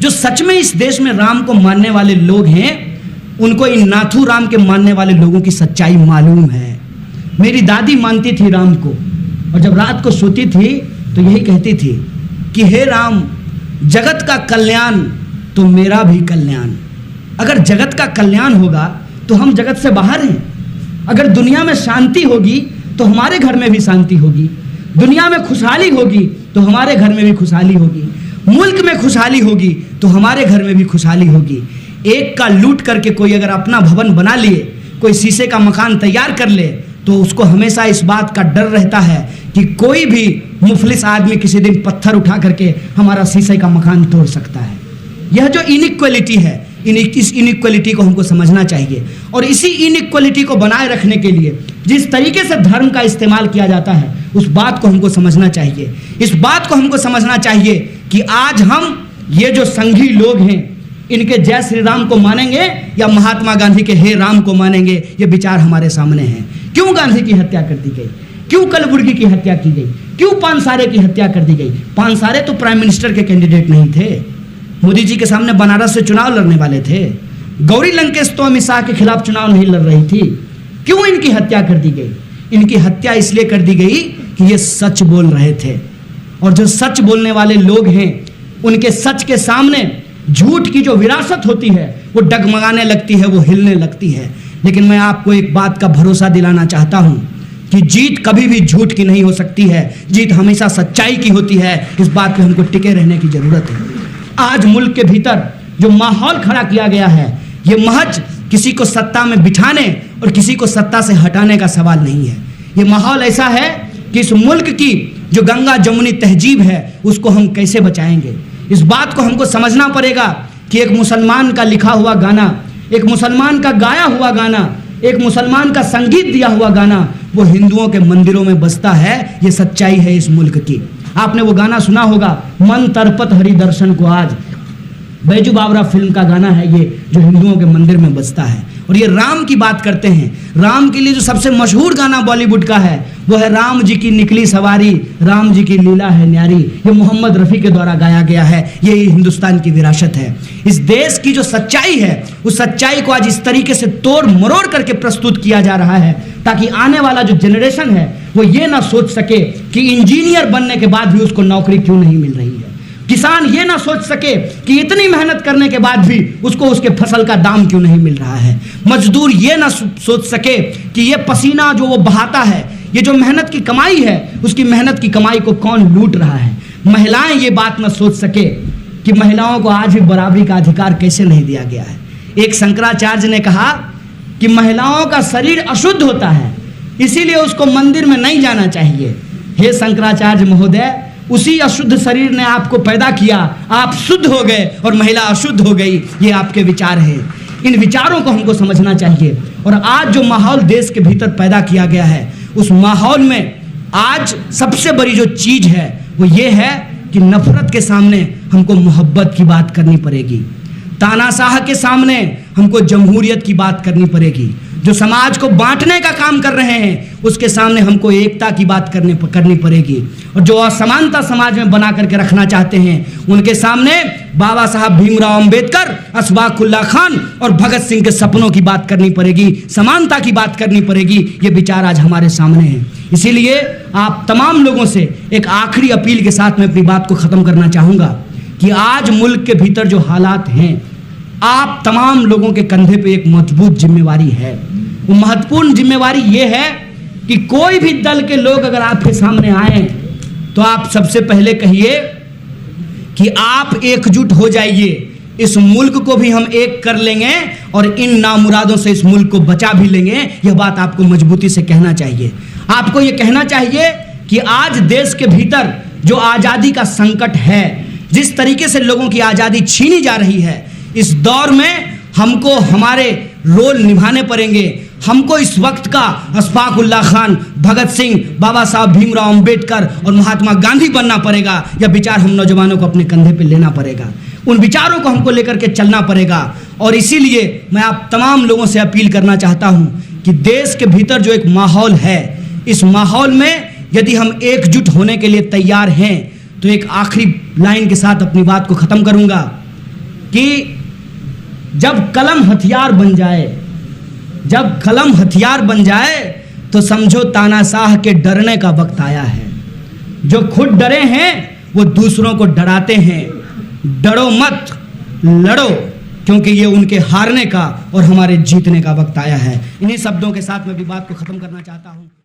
जो सच में इस देश में राम को मानने वाले लोग हैं, उनको इन नाथू राम के मानने वाले लोगों की सच्चाई मालूम है। मेरी दादी मानती थी राम को, और जब रात को सोती थी तो यही कहती थी कि हे राम, जगत का कल्याण तो मेरा भी कल्याण। अगर जगत का कल्याण होगा तो हम जगत से बाहर हैं। अगर दुनिया में शांति होगी तो हमारे घर में भी शांति होगी। दुनिया में खुशहाली होगी तो हमारे घर में भी खुशहाली होगी। मुल्क में खुशहाली होगी तो हमारे घर में भी खुशहाली होगी। एक का लूट करके कोई अगर अपना भवन बना लिए, कोई शीशे का मकान तैयार कर ले, तो उसको हमेशा इस बात का डर रहता है कि कोई भी मुफलिस आदमी किसी दिन पत्थर उठा करके हमारा शीशे का मकान तोड़ सकता है। यह जो इनइक्वालिटी है, इस इनइक्वालिटी को हमको समझना चाहिए। और इसी इनइक्वालिटी को बनाए रखने के लिए जिस तरीके से धर्म का इस्तेमाल किया जाता है, उस बात को हमको समझना चाहिए। इस बात को हमको समझना चाहिए कि आज हम ये जो संघी लोग हैं, इनके जय श्री राम को मानेंगे या महात्मा गांधी के हे राम को मानेंगे, ये विचार हमारे सामने हैं। क्यों गांधी की हत्या कर दी गई? क्यों कलबुर्गी की हत्या की गई? क्यों पानसारे की हत्या कर दी गई? पानसारे तो प्राइम मिनिस्टर के कैंडिडेट नहीं थे, मोदी जी के सामने बनारस से चुनाव लड़ने वाले थे। गौरी लंकेश तो अमित शाह के खिलाफ चुनाव नहीं लड़ रही थी। क्यों इनकी हत्या कर दी गई? इनकी हत्या इसलिए कर दी गई कि ये सच बोल रहे थे, और जो सच बोलने वाले लोग हैं, उनके सच के सामने झूठ की जो विरासत होती है वो डगमगाने लगती है, वो हिलने लगती है। लेकिन मैं आपको एक बात का भरोसा दिलाना चाहता हूं कि जीत कभी भी झूठ की नहीं हो सकती है, जीत हमेशा सच्चाई की होती है। इस बात पे हमको टिके रहने की जरूरत है। आज मुल्क के भीतर जो माहौल खड़ा किया गया है, ये महज किसी को सत्ता में बिठाने और किसी को सत्ता से हटाने का सवाल नहीं है। ये माहौल ऐसा है कि इस मुल्क की जो गंगा जमुनी तहजीब है, उसको हम कैसे बचाएंगे। इस बात को हमको समझना पड़ेगा कि एक मुसलमान का लिखा हुआ गाना, एक मुसलमान का गाया हुआ गाना, एक मुसलमान का संगीत दिया हुआ गाना, वो हिंदुओं के मंदिरों में बजता है। ये सच्चाई है इस मुल्क की। आपने वो गाना सुना होगा, मन तरपत हरि दर्शन को आज, बैजू बावरा फिल्म का गाना है ये, जो हिंदुओं के मंदिर में बजता है। और ये राम की बात करते हैं। राम के लिए जो सबसे मशहूर गाना बॉलीवुड का है वो है राम जी की निकली सवारी, राम जी की लीला है न्यारी। ये मोहम्मद रफ़ी के द्वारा गाया गया है। ये हिंदुस्तान की विरासत है। इस देश की जो सच्चाई है, उस सच्चाई को आज इस तरीके से तोड़ मरोड़ करके प्रस्तुत किया जा रहा है ताकि आने वाला जो जनरेशन है वो ये ना सोच सके कि इंजीनियर बनने के बाद भी उसको नौकरी क्यों नहीं मिल रही है। किसान ये ना सोच सके कि इतनी मेहनत करने के बाद भी उसको उसके फसल का दाम क्यों नहीं मिल रहा है। मजदूर ये ना सोच सके कि ये पसीना जो वो बहाता है, ये जो मेहनत की कमाई है, उसकी मेहनत की कमाई को कौन लूट रहा है। महिलाएं ये बात ना सोच सके कि महिलाओं को आज भी बराबरी का अधिकार कैसे नहीं दिया गया है। एक शंकराचार्य ने कहा कि महिलाओं का शरीर अशुद्ध होता है, इसीलिए उसको मंदिर में नहीं जाना चाहिए। हे शंकराचार्य महोदय, उसी अशुद्ध शरीर ने आपको पैदा किया, आप शुद्ध हो गए और महिला अशुद्ध हो गई। ये आपके विचार हैं। इन विचारों को हमको समझना चाहिए। और आज जो माहौल देश के भीतर पैदा किया गया है, उस माहौल में आज सबसे बड़ी जो चीज है वो ये है कि नफरत के सामने हमको मोहब्बत की बात करनी पड़ेगी। तानाशाह के सामने हमको जमहूरियत की बात करनी पड़ेगी। जो समाज को बांटने का काम कर रहे हैं, उसके सामने हमको एकता की बात करनी पड़ेगी। और जो असमानता समाज में बना करके रखना चाहते हैं, उनके सामने बाबा साहब भीमराव अंबेडकर, अशफाकुल्लाह खान और भगत सिंह के सपनों की बात करनी पड़ेगी, समानता की बात करनी पड़ेगी। ये विचार आज हमारे सामने हैं। इसीलिए आप तमाम लोगों से एक आखिरी अपील के साथ मैं अपनी बात को ख़त्म करना चाहूँगा कि आज मुल्क के भीतर जो हालात हैं, आप तमाम लोगों के कंधे पे एक मजबूत जिम्मेवारी है। वो महत्वपूर्ण जिम्मेवारी ये है कि कोई भी दल के लोग अगर आपके सामने आए तो आप सबसे पहले कहिए कि आप एकजुट हो जाइए, इस मुल्क को भी हम एक कर लेंगे और इन नामुरादों से इस मुल्क को बचा भी लेंगे। यह बात आपको मजबूती से कहना चाहिए। आपको यह कहना चाहिए कि आज देश के भीतर जो आज़ादी का संकट है, जिस तरीके से लोगों की आज़ादी छीनी जा रही है, इस दौर में हमको हमारे रोल निभाने पड़ेंगे। हमको इस वक्त का अशफाकुल्लाह खान, भगत सिंह, बाबा साहब भीमराव अंबेडकर और महात्मा गांधी बनना पड़ेगा। यह विचार हम नौजवानों को अपने कंधे पे लेना पड़ेगा। उन विचारों को हमको लेकर के चलना पड़ेगा। और इसीलिए मैं आप तमाम लोगों से अपील करना चाहता हूं कि देश के भीतर जो एक माहौल है, इस माहौल में यदि हम एकजुट होने के लिए तैयार हैं तो एक आखिरी लाइन के साथ अपनी बात को ख़त्म करूंगा। कि जब कलम हथियार बन जाए, जब कलम हथियार बन जाए तो समझो तानाशाह के डरने का वक्त आया है। जो खुद डरे हैं वो दूसरों को डराते हैं। डरो मत, लड़ो, क्योंकि ये उनके हारने का और हमारे जीतने का वक्त आया है। इन्हीं शब्दों के साथ मैं भी बात को खत्म करना चाहता हूं।